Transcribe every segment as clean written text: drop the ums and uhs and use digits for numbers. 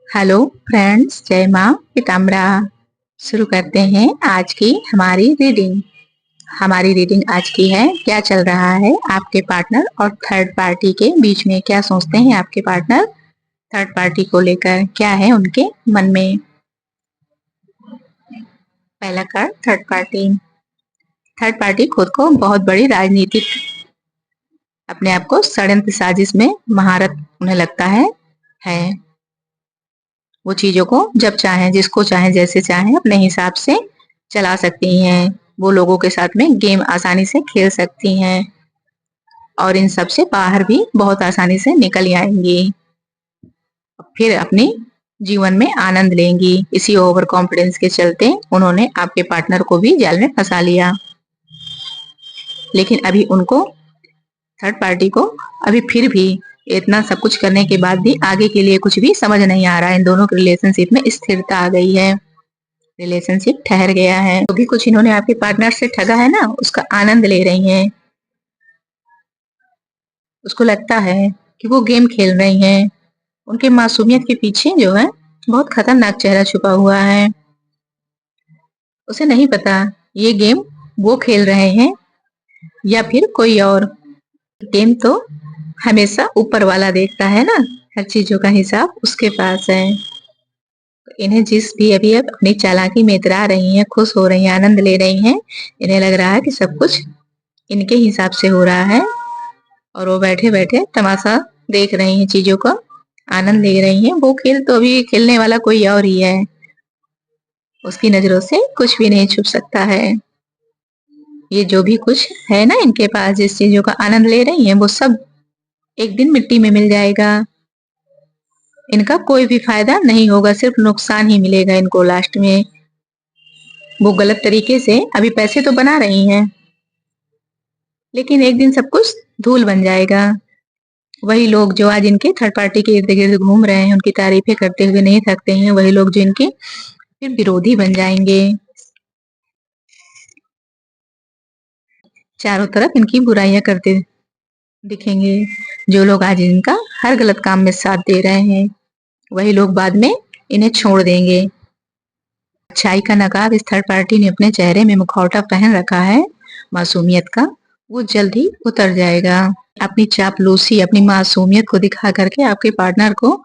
Hello friends, जय माँ पीताम्बरा। शुरू करते हैं आज की हमारी रीडिंग। हमारी रीडिंग आज की है, क्या चल रहा है आपके पार्टनर और थर्ड पार्टी के बीच में। क्या सोचते हैं आपके पार्टनर थर्ड पार्टी को लेकर, क्या है उनके मन में। पहला card third party. Third party खुद को बहुत बड़ी राजनीतिक, अपने आप को षड्यंत्र साजिश में महारत उन्हें लगता है। वो चीजों को जब चाहें, जिसको चाहें, जैसे चाहें अपने हिसाब से चला सकती हैं। वो लोगों के साथ में गेम आसानी से खेल सकती हैं और इन सब से बाहर भी बहुत आसानी से निकल आएंगी, फिर अपने जीवन में आनंद लेंगी। इसी ओवर कॉन्फिडेंस के चलते उन्होंने आपके पार्टनर को भी जाल में फंसा लिया। लेकिन अभी उनको, थर्ड पार्टी को, अभी फिर भी इतना सब कुछ करने के बाद भी आगे के लिए कुछ भी समझ नहीं आ रहा है। इन दोनों के रिलेशनशिप में स्थिरता आ गई है, रिलेशनशिप ठहर गया है। तो भी कुछ इन्होंने आपके पार्टनर से ठगा है ना, उसका आनंद ले रही हैं। उसको लगता है कि वो गेम खेल रही हैं। उनके मासूमियत के पीछे जो है बहुत खतरनाक चेहरा छुपा हुआ है। उसे नहीं पता ये गेम वो खेल रहे हैं या फिर कोई और। गेम तो हमेशा ऊपर वाला देखता है ना, हर चीजों का हिसाब उसके पास है। इन्हें जिस भी अभी अब अपनी चालाकी में इतरा रही हैं, खुश हो रही हैं, आनंद ले रही हैं। इन्हें लग रहा है कि सब कुछ इनके हिसाब से हो रहा है और वो बैठे बैठे तमाशा देख रही हैं, चीजों का आनंद ले रही हैं। वो खेल तो अभी खेलने वाला कोई और ही है, उसकी नजरों से कुछ भी नहीं छुप सकता है। ये जो भी कुछ है ना इनके पास, जिस चीजों का आनंद ले रही हैं, वो सब एक दिन मिट्टी में मिल जाएगा। इनका कोई भी फायदा नहीं होगा, सिर्फ नुकसान ही मिलेगा इनको लास्ट में। वो गलत तरीके से अभी पैसे तो बना रही हैं, लेकिन एक दिन सब कुछ धूल बन जाएगा। वही लोग जो आज इनके थर्ड पार्टी के इर्द गिर्द घूम रहे हैं, उनकी तारीफें करते हुए नहीं थकते हैं, वही लोग जो इनके फिर विरोधी बन जाएंगे। चारों तरफ इनकी बुराइयां करते दिखेंगे। जो लोग आज इनका हर गलत काम में साथ दे रहे हैं, वही लोग बाद में इन्हें छोड़ देंगे। अच्छाई का नकाब इस थर्ड पार्टी ने अपने चेहरे में मुखौटा पहन रखा है मासूमियत का, वो जल्द ही उतर जाएगा। अपनी चापलूसी, अपनी मासूमियत को दिखा करके आपके पार्टनर को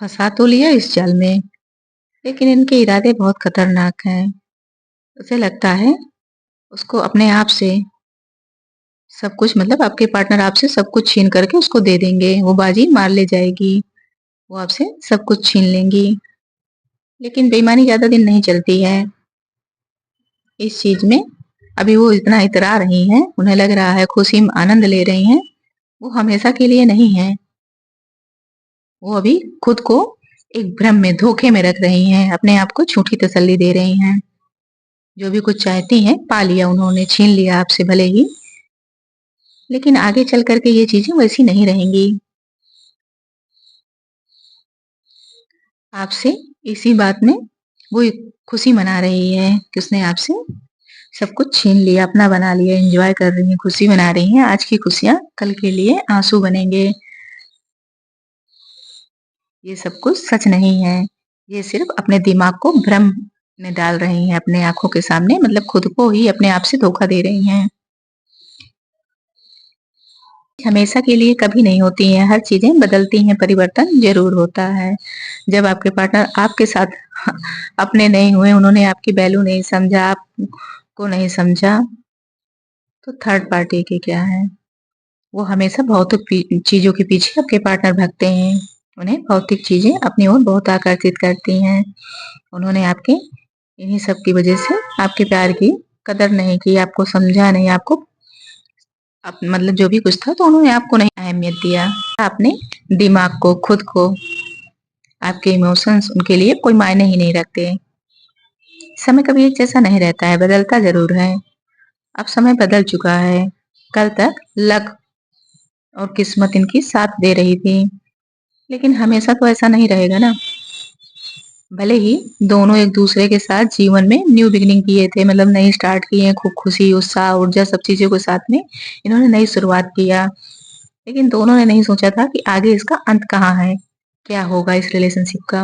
फंसा तो लिया इस जाल में, लेकिन इनके इरादे बहुत खतरनाक हैं। उसे लगता है उसको अपने आप से सब कुछ, मतलब आपके पार्टनर आपसे सब कुछ छीन करके उसको दे देंगे, वो बाजी मार ले जाएगी, वो आपसे सब कुछ छीन लेंगी। लेकिन बेईमानी ज्यादा दिन नहीं चलती है इस चीज में। अभी वो इतना इतरा रही हैं, उन्हें लग रहा है खुशी में आनंद ले रही हैं, वो हमेशा के लिए नहीं है। वो अभी खुद को एक भ्रम में, धोखे में रख रही हैं, अपने आप को झूठी तसल्ली दे रही हैं। जो भी कुछ चाहती हैं पा लिया उन्होंने, छीन लिया आपसे भले ही, लेकिन आगे चल करके ये चीजें वैसी नहीं रहेंगी। आपसे इसी बात में वो खुशी मना रही है कि उसने आपसे सब कुछ छीन लिया, अपना बना लिया। एंजॉय कर रही हैं, खुशी मना रही हैं। आज की खुशियां कल के लिए आंसू बनेंगे। ये सब कुछ सच नहीं है, ये सिर्फ अपने दिमाग को भ्रम में डाल रही हैं, अपने आंखों के सामने, मतलब खुद को ही अपने आप से धोखा दे रही हैं। हमेशा के लिए कभी नहीं होती हैं, हर चीजें बदलती हैं, परिवर्तन जरूर होता है। जब आपके पार्टनर आपके साथ अपने नहीं हुए, उन्होंने आपकी वैल्यू नहीं समझा, आपको नहीं समझा, तो थर्ड पार्टी के क्या है। वो हमेशा भौतिक चीजों के पीछे आपके पार्टनर भागते हैं। उन्हें भौतिक चीजें अपनी ओर बहुत आकर्षित करती हैं। उन्होंने आपके इन्हीं सब की वजह से आपके प्यार की कदर नहीं की, आपको समझा नहीं, आपको मतलब जो भी कुछ था तो उन्होंने आपको नहीं अहमियत दिया। आपने दिमाग को, खुद को, आपके इमोशंस उनके लिए कोई मायने ही नहीं रखते। समय कभी एक जैसा नहीं रहता है, बदलता जरूर है। अब समय बदल चुका है। कल तक लक और किस्मत इनकी साथ दे रही थी, लेकिन हमेशा तो ऐसा नहीं रहेगा ना। भले ही दोनों एक दूसरे के साथ जीवन में न्यू बिगिनिंग किए थे, मतलब नई स्टार्ट किए, खूब खुशी, उत्साह, ऊर्जा, सब चीजों के साथ में इन्होंने नई शुरुआत किया, लेकिन दोनों ने नहीं सोचा था कि आगे इसका अंत कहाँ है, क्या होगा इस रिलेशनशिप का।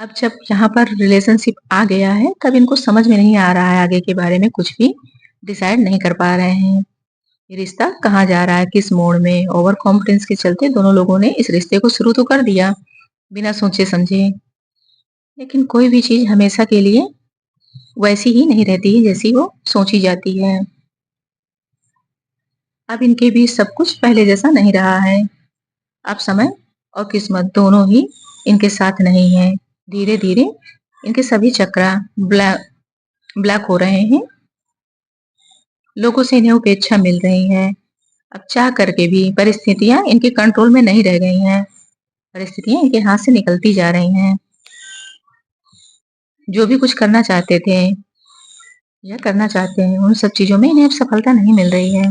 अब जब यहाँ पर रिलेशनशिप आ गया है, तब इनको समझ में नहीं आ रहा है आगे के बारे में कुछ भी डिसाइड नहीं कर पा रहे हैं। ये रिश्ता कहाँ जा रहा है, किस मोड़ में? ओवर कॉन्फिडेंस के चलते दोनों लोगों ने इस रिश्ते को शुरू तो कर दिया, बिना सोचे-समझे। लेकिन कोई भी चीज़ हमेशा के लिए वैसी ही नहीं रहती है जैसी वो सोची जाती है। अब इनके बीच सब कुछ पहले जैसा नहीं रहा है। अब समय और किस्मत दोनों ही इनके साथ नहीं है। धीरे-धीरे इनके सभी चक्रा ब्लॉक हो रहे हैं। लोगों से इन्हें उपेक्षा मिल रही है। अब चाह करके भी परिस्थितियाँ इनके कंट्रोल में नहीं रह गई हैं। परिस्थितियाँ इनके हाथ से निकलती जा रही हैं। जो भी कुछ करना चाहते थे या करना चाहते हैं, उन सब चीज़ों में इन्हें अब सफलता नहीं मिल रही है।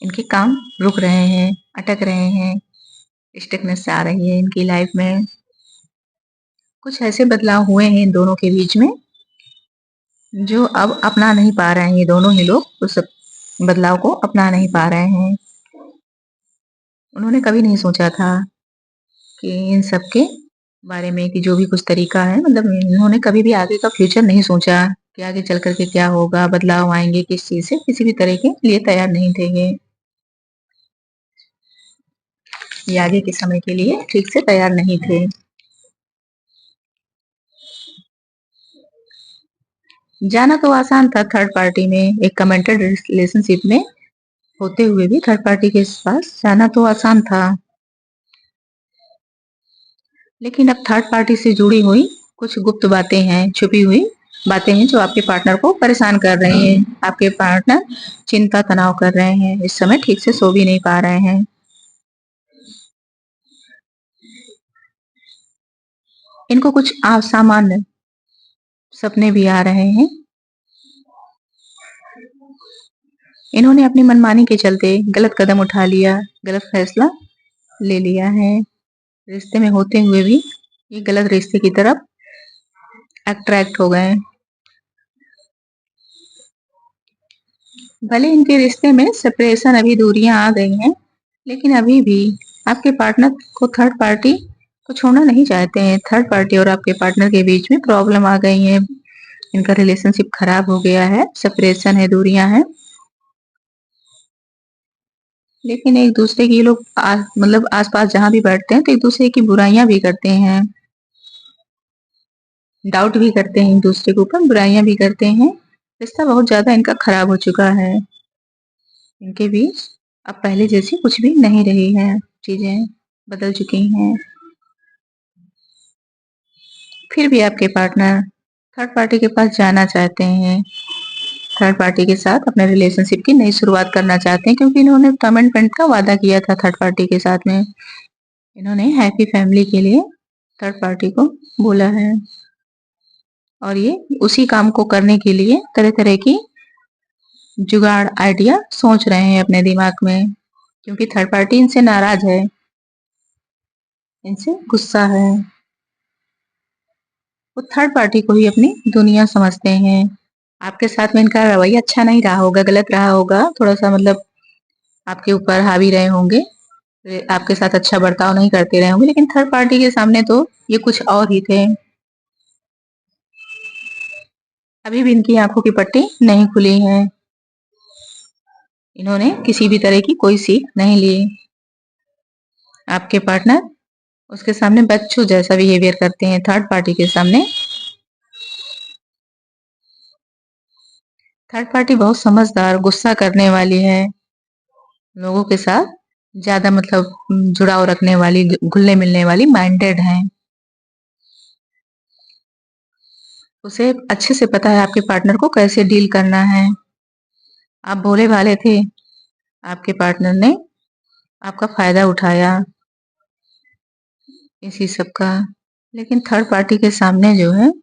इनके काम रुक रहे हैं, अटक रहे हैं, स्टकनेस आ रही है इनकी लाइफ में। कुछ ऐसे बदलाव हुए हैं इन दोनों के बीच में, जो अब अपना नहीं पा रहे हैं ये दोनों ही लोग उस बदलाव को अपना नहीं पा रहे हैं। उन्होंने कभी नहीं सोचा था कि इन सब के बारे में कि जो भी कुछ तरीका है, मतलब इन्होंने कभी भी आगे का फ्यूचर नहीं सोचा कि आगे चल कर के क्या होगा, बदलाव आएँगे किस चीज़ से, किसी भी तरह के लिए तैयार नहीं थे ये। ये आगे के समय के लिए ठीक से तैयार नहीं थे। जाना तो आसान था थर्ड पार्टी में, एक कमिटेड रिलेशनशिप में होते हुए भी थर्ड पार्टी के पास जाना तो आसान था। लेकिन अब थर्ड पार्टी से जुड़ी हुई कुछ गुप्त बातें हैं, छुपी हुई बातें हैं जो आपके पार्टनर को परेशान कर रही हैं। आपके पार्टनर चिंता तनाव कर रहे हैं, इस समय ठीक से सो भी नहीं पा रहे हैं। इनको कुछ असामान्य सपने भी आ रहे हैं। इन्होंने अपनी मनमानी के चलते गलत कदम उठा लिया, गलत फैसला ले लिया है। रिश्ते में होते हुए भी ये गलत रिश्ते की तरफ अट्रैक्ट हो गए। भले इनके रिश्ते में सेपरेशन अभी दूरियां आ गई हैं, लेकिन अभी भी आपके पार्टनर को थर्ड पार्टी को छोड़ना नहीं चाहते हैं। थर्ड पार्टी और आपके पार्टनर के बीच में प्रॉब्लम आ गई है, इनका रिलेशनशिप खराब हो गया है, सेपरेशन है, दूरियां हैं। लेकिन एक दूसरे की ये लोग मतलब आसपास जहाँ भी बैठते हैं तो एक दूसरे की बुराइयां भी करते हैं, डाउट भी करते हैं एक दूसरे के ऊपर, बुराइयां भी करते हैं। रिश्ता बहुत ज्यादा इनका खराब हो चुका है। इनके बीच अब पहले जैसी कुछ भी नहीं रही है, चीजें बदल चुकी हैं। फिर भी आपके पार्टनर थर्ड पार्टी के पास जाना चाहते हैं, थर्ड पार्टी के साथ अपने रिलेशनशिप की नई शुरुआत करना चाहते हैं, क्योंकि इन्होंने कमिटमेंट का वादा किया था थर्ड पार्टी के साथ में। इन्होंने हैप्पी फैमिली के लिए थर्ड पार्टी को बोला है, और ये उसी काम को करने के लिए तरह तरह की जुगाड़ आइडिया सोच रहे हैं अपने दिमाग में, क्योंकि थर्ड पार्टी इनसे नाराज है, इनसे गुस्सा है। वो थर्ड पार्टी को ही अपनी दुनिया समझते हैं। आपके साथ में इनका रवैया अच्छा नहीं रहा होगा, गलत रहा होगा, थोड़ा-सा मतलब आपके ऊपर हावी रहे होंगे, आपके साथ अच्छा बर्ताव नहीं करते रहे होंगे, लेकिन थर्ड पार्टी के सामने तो ये कुछ और ही थे। अभी भी इनकी आँखों की पट्टी नहीं खुली है। इन्होंने किसी भी तरह की कोई सीख नहीं ली। आपके पार्टनर उसके सामने बच्चों जैसा बिहेवियर करते हैं थर्ड पार्टी के सामने। थर्ड पार्टी बहुत समझदार, गुस्सा करने वाली है, लोगों के साथ ज़्यादा मतलब जुड़ाव रखने वाली, घुलने-मिलने वाली माइंडेड है। उसे अच्छे से पता है आपके पार्टनर को कैसे डील करना है। आप भोले-भाले थे, आपके पार्टनर ने आपका फ़ायदा उठाया इसी सब का। लेकिन थर्ड पार्टी के सामने जो है,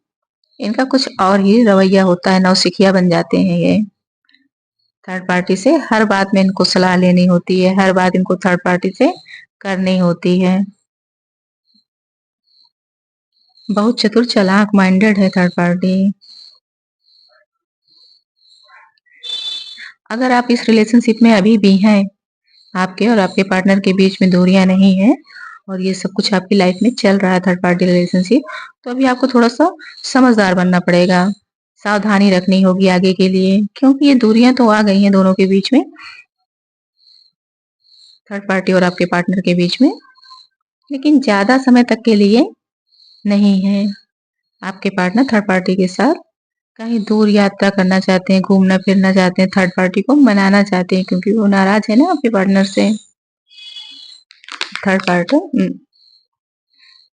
इनका कुछ और ही रवैया होता है, नौसिखिया बन जाते हैं ये। थर्ड पार्टी से हर बात में इनको सलाह लेनी होती है, हर बात इनको थर्ड पार्टी से करनी होती है। बहुत चतुर चालाक माइंडेड है थर्ड पार्टी। अगर आप इस रिलेशनशिप में अभी भी हैं, आपके और आपके पार्टनर के बीच में दूरियां नहीं है, और ये सब कुछ आपकी लाइफ में चल रहा है थर्ड पार्टी रिलेशनशिप, तो अभी आपको थोड़ा-सा समझदार बनना पड़ेगा। सावधानी रखनी होगी आगे के लिए, क्योंकि ये दूरियाँ तो आ गई हैं दोनों के बीच में, थर्ड पार्टी और आपके पार्टनर के बीच में, लेकिन ज़्यादा समय तक के लिए नहीं है। आपके पार्टनर थर्ड पार्टी के साथ कहीं दूर यात्रा करना चाहते हैं, घूमना-फिरना चाहते हैं, थर्ड पार्टी को मनाना चाहते हैं क्योंकि वो नाराज़ है ना आपके पार्टनर से। थर्ड पार्टी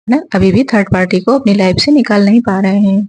ना अभी भी थर्ड पार्टी को अपनी लाइफ से निकाल नहीं पा रहे हैं।